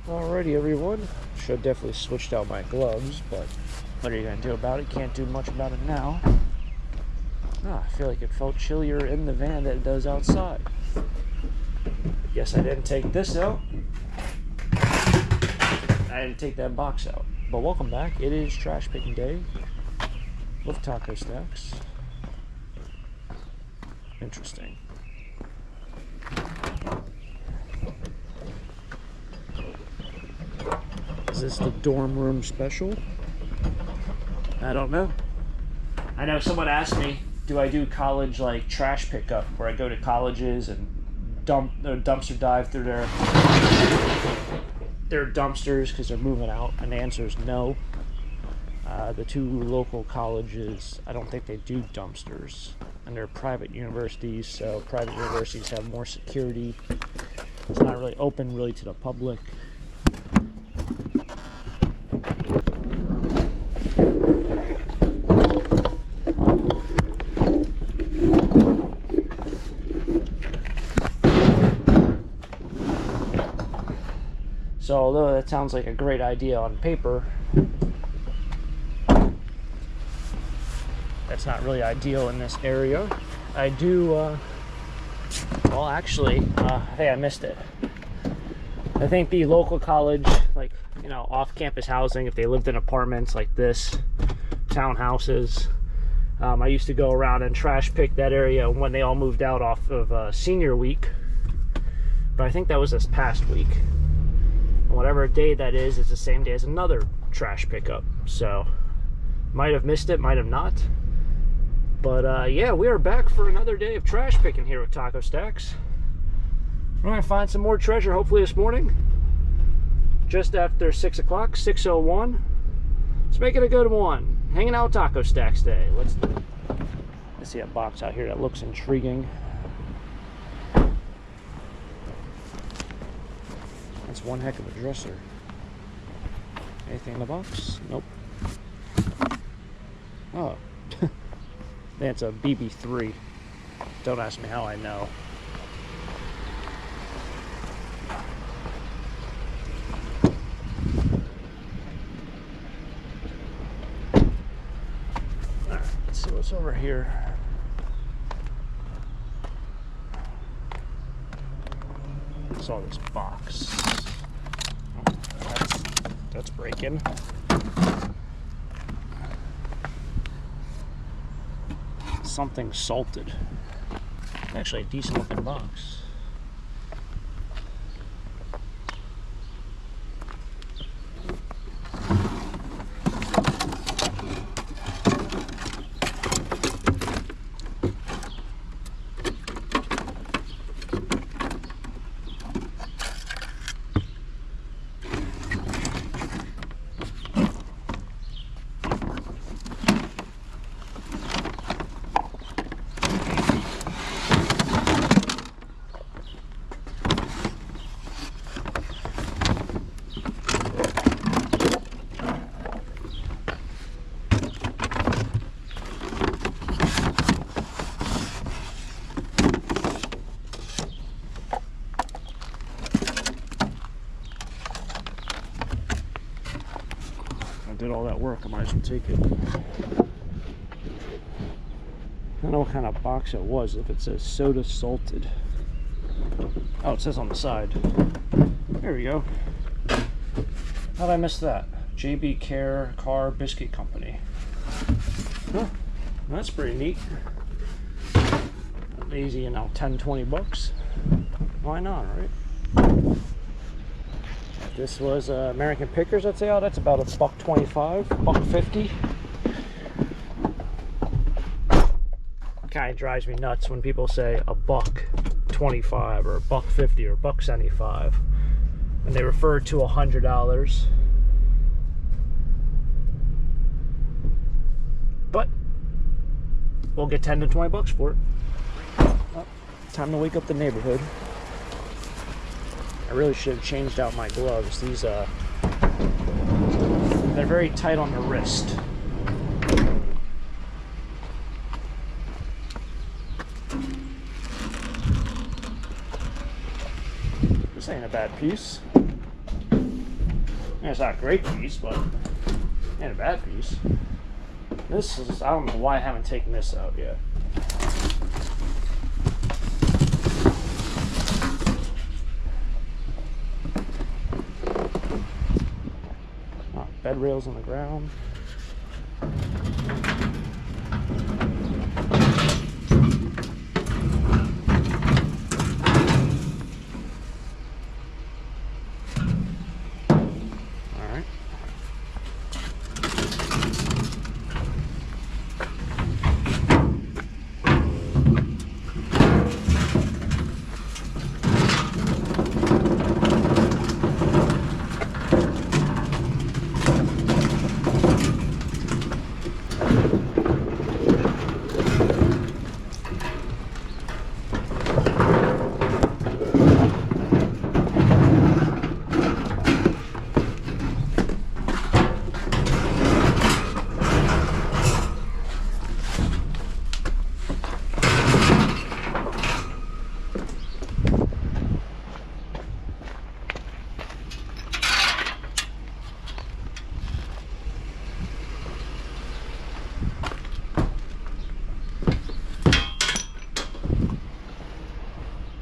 Alrighty, everyone. Should definitely switched out my gloves, but what are you gonna do about it? Can't do much about it now. I feel like it felt chillier in the van than it does outside. Guess I didn't take this out. I didn't take that box out. But welcome back. It is trash picking day with taco stacks. Interesting. Is this the dorm room special? I don't know. I know someone asked me, do I do college like trash pickup, where I go to colleges and dumpster dive through their dumpsters because they're moving out? And the answer is no. The two local colleges, I don't think they do dumpsters, and they're private universities, so private universities have more security. It's not really open really to the public. So although that sounds like a great idea on paper, that's not really ideal in this area. I do, well actually, hey, I missed it. I think the local college, like, you know, off-campus housing, if they lived in apartments like this, townhouses, I used to go around and trash pick that area when they all moved out off of senior week. But I think that was this past week. And whatever day that is, it's the same day as another trash pickup. So, might have missed it, might have not. But yeah, we are back for another day of trash picking here with Taco Stacks. We're going to find some more treasure hopefully this morning. Just after 6 o'clock, 6:01. Let's make it a good one. Hanging out with Taco Stacks Day. Let's see a box out here that looks intriguing. That's one heck of a dresser. Anything in the box? Nope. Oh. That's a BB3. Don't ask me how I know. Alright, let's see what's over here. What's all this box? Oh, that's breaking. Something salted. Actually a decent looking box. Did all that work, I might as well take it. I don't know what kind of box it was, if it says soda salted. Oh, it says on the side. There we go. How'd I miss that? JB Care Car Biscuit Company. Huh, that's pretty neat. Easy, you know, 10-20 bucks. Why not, right? This was American Pickers, I'd say. Oh, that's about $1.25, $1.50. Kind of drives me nuts when people say $1.25 or $1.50 or $1.75, and they refer to $100. But we'll get 10 to 20 bucks for it. Oh, time to wake up the neighborhood. I really should have changed out my gloves. These, they're very tight on the wrist. This ain't a bad piece. It's not a great piece, but ain't a bad piece. This is, I don't know why I haven't taken this out yet. Oh, bed rails on the ground.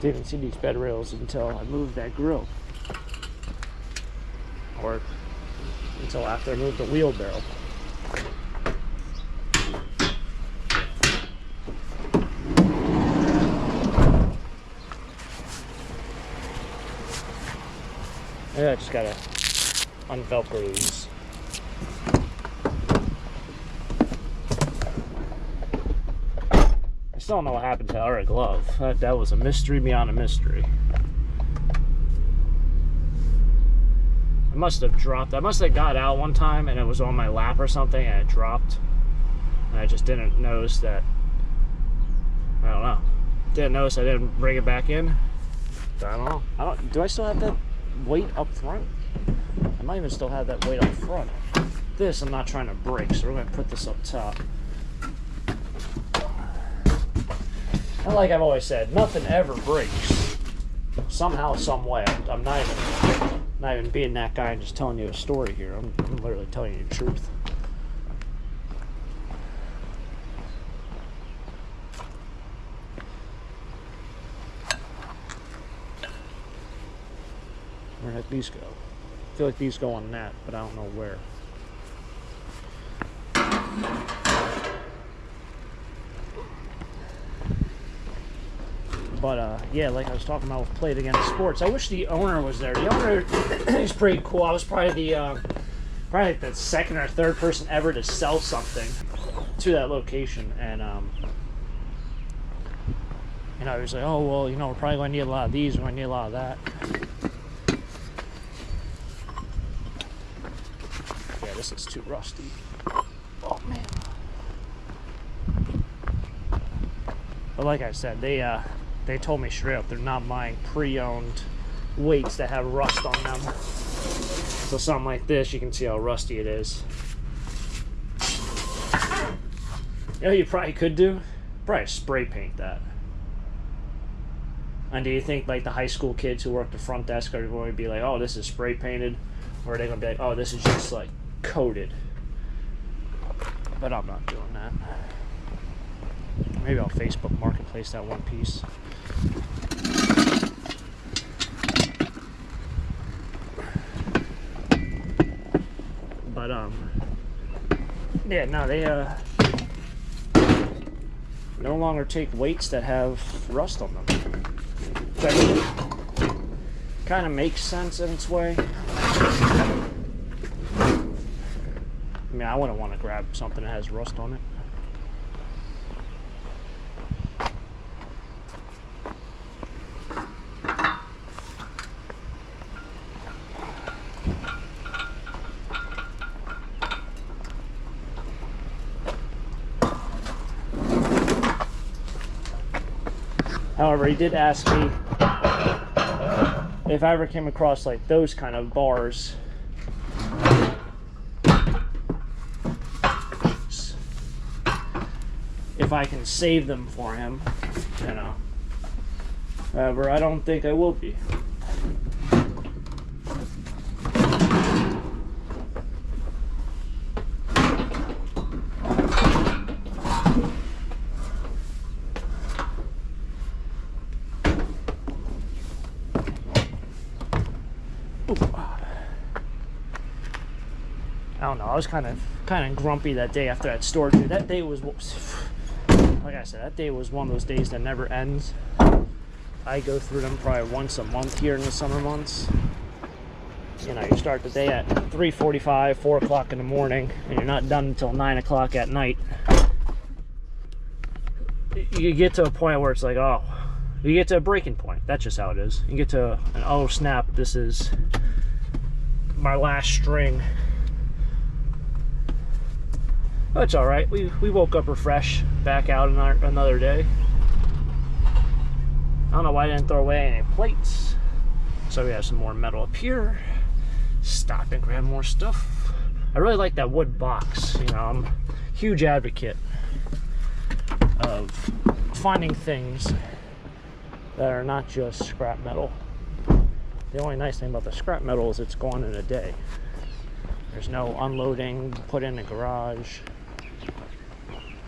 Didn't see these bed rails until I moved that grill, or until after I moved the wheelbarrow. Yeah, I just gotta unvelcro these. I still don't know what happened to our glove. That was a mystery beyond a mystery. I must have dropped. I must have got out one time and it was on my lap or something and it dropped. And I just didn't notice that. I don't know. Didn't notice I didn't bring it back in. I don't know. Do I still have that weight up front? I might even still have that weight up front. This I'm not trying to break, so we're going to put this up top. And like I've always said, nothing ever breaks. Somehow, some way. I'm not even being that guy and just telling you a story here. I'm literally telling you the truth. Where did these go? I feel like these go on that, but I don't know where. But yeah, like I was talking about with Play It Again Sports, I wish the owner was there. The owner is pretty cool. I was probably the second or third person ever to sell something to that location, and you know, he was like, oh well, you know, we're probably going to need a lot of these, we're going to need a lot of that. Yeah, this is too rusty. Oh man. But like I said, they told me straight up they're not buying pre-owned weights that have rust on them. So something like this, you can see how rusty it is. You know what you probably could do? Probably spray paint that. And do you think like the high school kids who work the front desk are going to be like, oh, this is spray painted? Or are they going to be like, oh, this is just like coated? But I'm not doing that. Maybe I'll Facebook Marketplace that one piece. But yeah, no, they no longer take weights that have rust on them. Which kind of makes sense in its way. I mean, I wouldn't want to grab something that has rust on it. However, he did ask me if I ever came across like those kind of bars. If I can save them for him, you know. However, I don't think I will be. I don't know. I was kind of grumpy that day after that storage. That day was, like I said, that day was one of those days that never ends. I go through them probably once a month here in the summer months. You know, you start the day at 3:45, 4 o'clock in the morning, and you're not done until 9 o'clock at night. You get to a point where it's like, oh, you get to a breaking point. That's just how it is. You get to an, oh snap, this is my last string. But it's all right. We woke up refreshed, back out another day. I don't know why I didn't throw away any plates. So we have some more metal up here. Stop and grab more stuff. I really like that wood box. You know, I'm a huge advocate of finding things that are not just scrap metal. The only nice thing about the scrap metal is it's gone in a day. There's no unloading, put in the garage,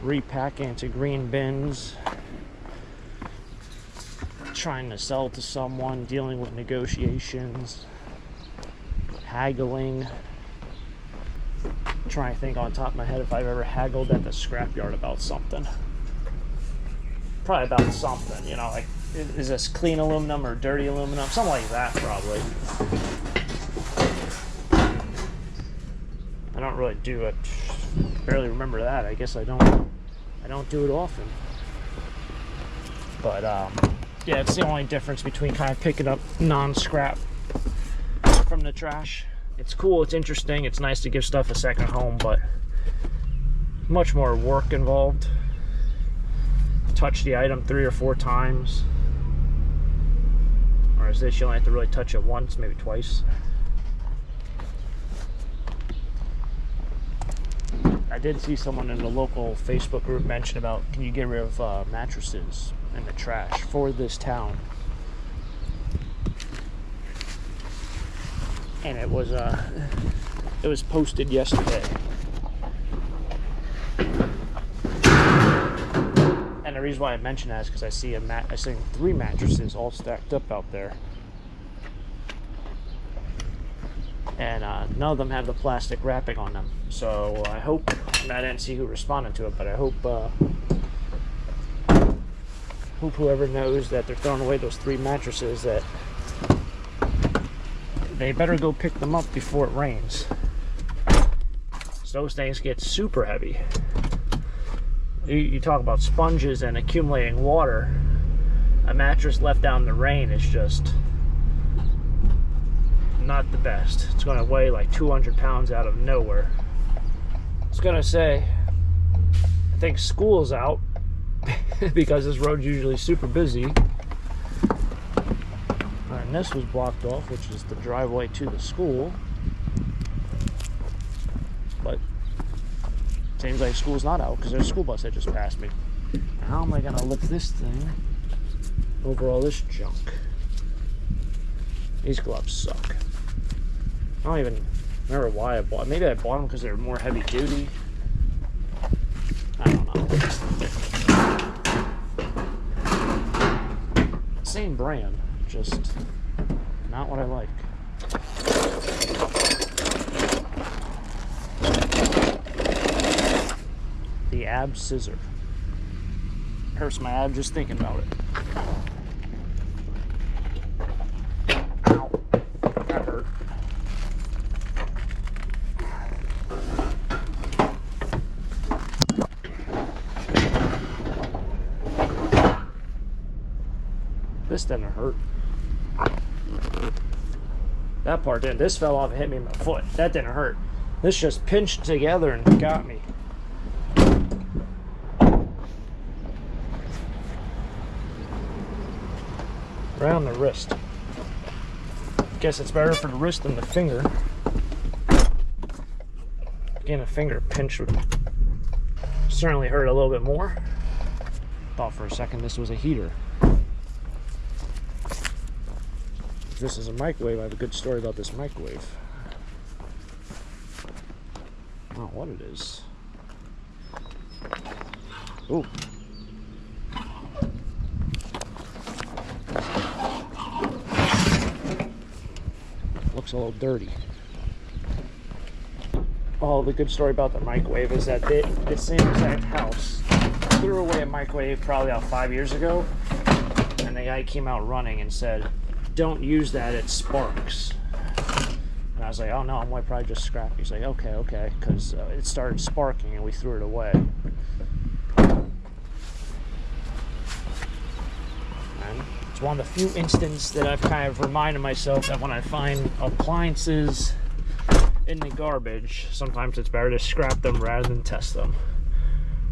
repacking into green bins, trying to sell to someone, dealing with negotiations, haggling. I'm trying to think on top of my head if I've ever haggled at the scrapyard about something. Probably about something, you know, like, is this clean aluminum or dirty aluminum? Something like that, probably. I don't really do it. Barely remember that. I guess I don't do it often. But yeah, it's the only difference between kind of picking up non-scrap from the trash. It's cool, it's interesting, it's nice to give stuff a second home, but much more work involved. Touch the item 3 or 4 times. Whereas this, you only have to really touch it once, maybe twice. I did see someone in the local Facebook group mention about, can you get rid of mattresses in the trash for this town? And it was posted yesterday. And the reason why I mention that is because I see 3 mattresses all stacked up out there, and none of them have the plastic wrapping on them. So I hope, I didn't see who responded to it, but I hope whoever knows that they're throwing away those 3 mattresses, that they better go pick them up before it rains. So those things get super heavy. You talk about sponges and accumulating water. A mattress left down in the rain is just not the best. It's going to weigh like 200 pounds out of nowhere. I was going to say, I think school's out because this road's usually super busy. And this was blocked off, which is the driveway to the school. But seems like school's not out because there's a school bus that just passed me. How am I going to lift this thing over all this junk? These gloves suck. I don't even remember why I bought them. Maybe I bought them because they're more heavy duty. I don't know. Same brand, just not what I like. The ab scissor. Hurts my ab just thinking about it. Ow. That hurt. This didn't hurt. That part didn't. This fell off and hit me in my foot. That didn't hurt. This just pinched together and got me. Around the wrist. Guess it's better for the wrist than the finger. Again, a finger pinch would certainly hurt a little bit more. Thought for a second this was a heater. If this is a microwave, I have a good story about this microwave. I don't know what it is. Ooh. looks a little dirty. Oh, the good story about the microwave is that the same exact house threw away a microwave probably about 5 years ago, and the guy came out running and said, "Don't use that, it sparks." And I was like, "Oh no, I might probably just scrap it." He's like, okay, because it started sparking and we threw it away. And it's one of the few instances that I've kind of reminded myself that when I find appliances in the garbage, sometimes it's better to scrap them rather than test them,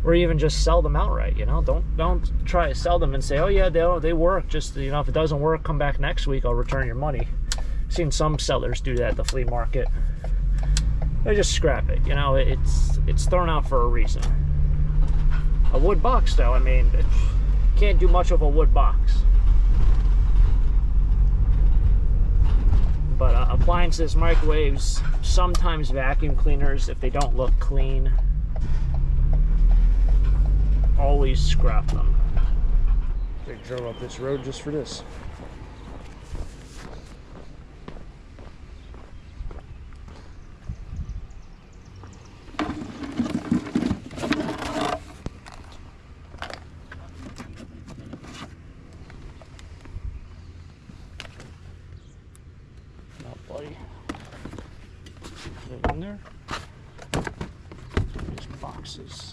or even just sell them outright. You know, don't try to sell them and say, "Oh yeah, they work. Just, you know, if it doesn't work, come back next week. I'll return your money." I've seen some sellers do that at the flea market. They just scrap it. You know, it's thrown out for a reason. A wood box, though, I mean, it can't do much with a wood box. But appliances, microwaves, sometimes vacuum cleaners, if they don't look clean, always scrap them. They drove up this road just for this. Buddy, put it in there. These boxes.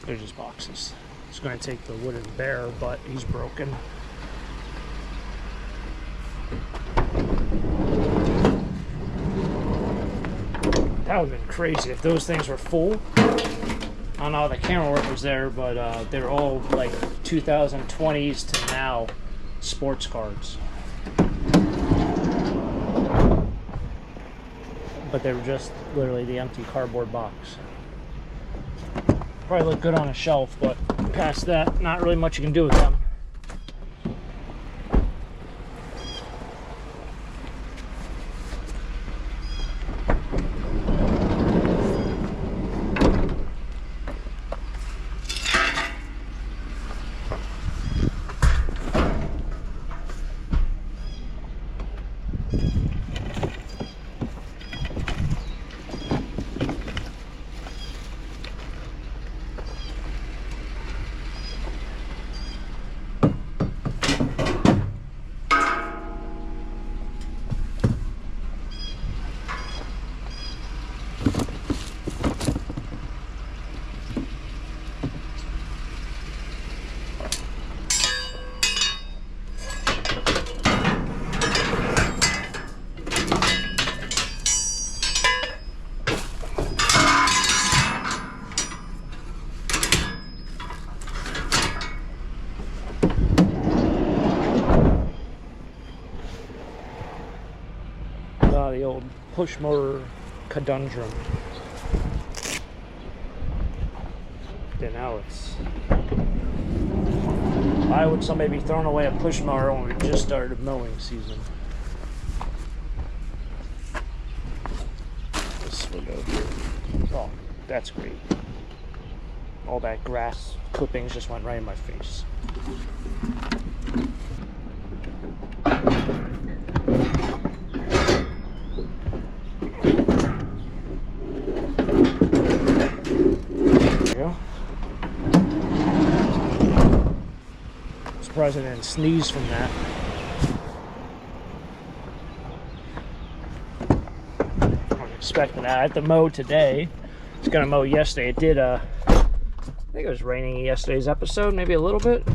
There's his boxes. He's going to take the wooden bear, but he's broken. That would have been crazy if those things were full. I don't know how the camera work was there, but they're all like 2020s to now sports cards. But they were just literally the empty cardboard box. Probably look good on a shelf, but past that, not really much you can do with them. The old push mower conundrum. Yeah, now it's... Why would somebody be throwing away a push mower when we just started mowing season? This window here. Oh, that's great. All that grass clippings just went right in my face. Surprised I didn't sneeze from that. I'm expecting that. I had to mow today. I was gonna mow yesterday. It did I think it was raining in yesterday's episode, maybe a little bit.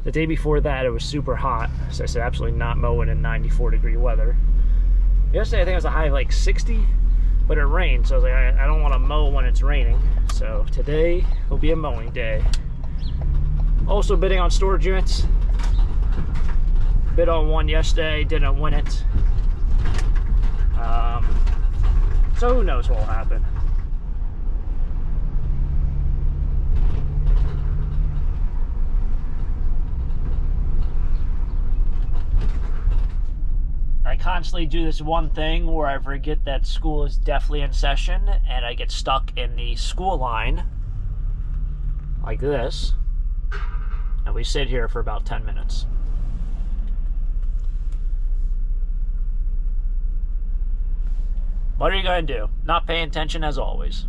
The day before that it was super hot, so I said absolutely not mowing in 94-degree weather. Yesterday I think it was a high of like 60, but it rained, so I was like, I don't want to mow when it's raining. So today will be a mowing day. Also bidding on storage units. Bid on one yesterday, didn't win it. So who knows what will happen. constantly do this one thing where I forget that school is definitely in session, and I get stuck in the school line like this, and we sit here for about 10 minutes. What are you going to do? Not paying attention as always.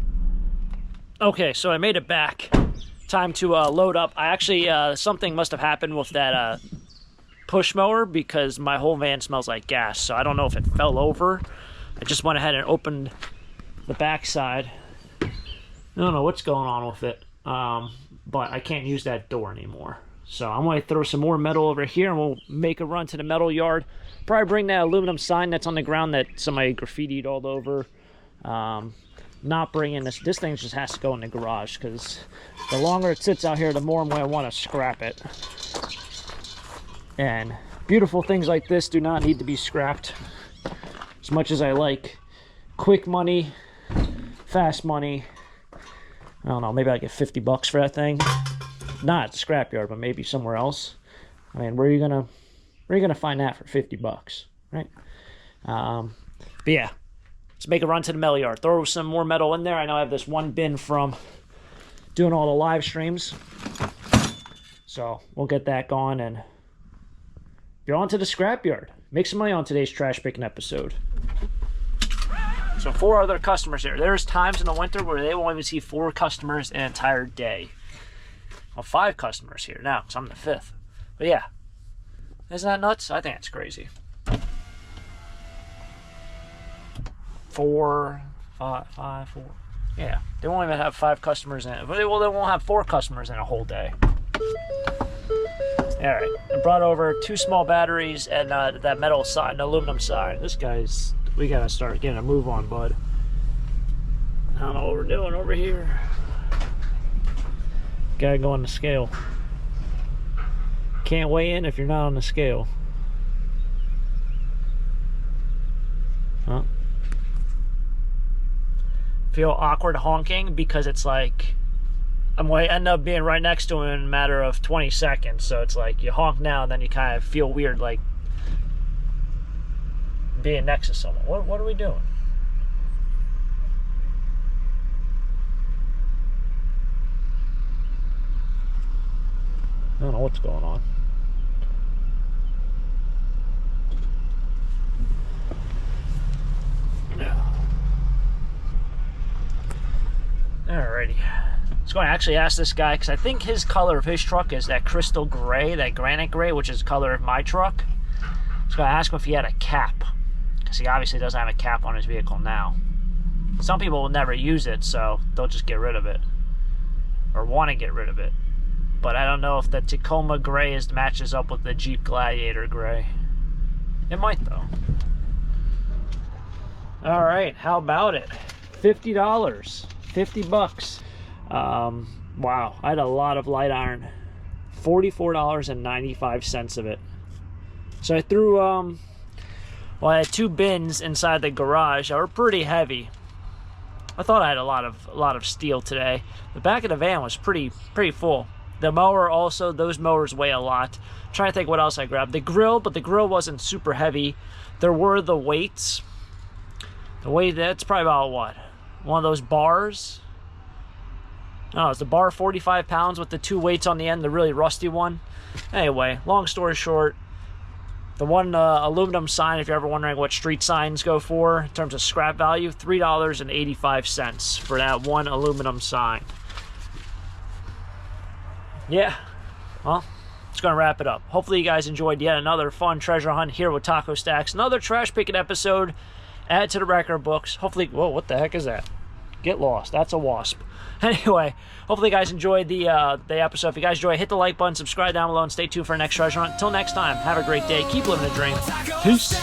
Okay, so I made it back. Time to load up. I actually, something must have happened with that push mower because my whole van smells like gas. So I don't know if it fell over. I just went ahead and opened the back side. I don't know what's going on with it, but I can't use that door anymore. So I'm going to throw some more metal over here and we'll make a run to the metal yard. Probably bring that aluminum sign that's on the ground that somebody graffitied all over. Not bringing this. This thing just has to go in the garage because the longer it sits out here, the more I'm going to want to scrap it. And beautiful things like this do not need to be scrapped. As much as I like quick money, fast money, I don't know, maybe I get 50 bucks for that thing. Not at the scrapyard, but maybe somewhere else. I mean, where are you gonna find that for 50 bucks, right? But yeah, let's make a run to the metal yard. Throw some more metal in there. I know I have this one bin from doing all the live streams, so we'll get that going and you're on to the scrapyard. Make some money on today's trash picking episode. So 4 other customers here. There's times in the winter where they won't even see 4 customers an entire day. Well, 5 customers here now, because I'm the 5th. But yeah, isn't that nuts? I think it's crazy. 4, 5, 4. Yeah, they won't even have 5 customers in it. Well, they won't have 4 customers in a whole day. All right, I brought over 2 small batteries and that metal side, an aluminum side. This guy's, we gotta start getting a move on, bud. I don't know what we're doing over here. Gotta go on the scale. Can't weigh in if you're not on the scale. Huh? Feel awkward honking because it's like I'm going to end up being right next to him in a matter of 20 seconds. So it's like you honk now and then you kind of feel weird like being next to someone. What are we doing? I don't know what's going on. Alrighty. I was going to actually ask this guy because I think his color of his truck is that crystal gray, that granite gray, which is the color of my truck. I was going to ask him if he had a cap because he obviously doesn't have a cap on his vehicle now. Some people will never use it, so they'll just get rid of it or want to get rid of it. But I don't know if the Tacoma gray matches up with the Jeep Gladiator gray. It might though. All right, how about it? $50, 50 bucks. Wow, I had a lot of light iron. $44.95 of it. So I threw, well, I had 2 bins inside the garage that were pretty heavy. I thought I had a lot of steel today. The back of the van was pretty full. The mower also, those mowers weigh a lot. I'm trying to think what else I grabbed. The grill, but the grill wasn't super heavy. There were the weights. The weight, that's probably about what? One of those bars? No, it's the bar 45 pounds with the 2 weights on the end, the really rusty one. Anyway, long story short, the one aluminum sign, if you're ever wondering what street signs go for in terms of scrap value, $3.85 for that one aluminum sign. Yeah, well, it's going to wrap it up. Hopefully you guys enjoyed yet another fun treasure hunt here with Taco Stacks. Another trash picking episode. Add to the record books. Hopefully, whoa, what the heck is that? Get lost. That's a wasp. Anyway, hopefully you guys enjoyed the episode. If you guys enjoyed, hit the like button, subscribe down below, and stay tuned for our next treasure hunt. Until next time, have a great day. Keep living the dream. Peace.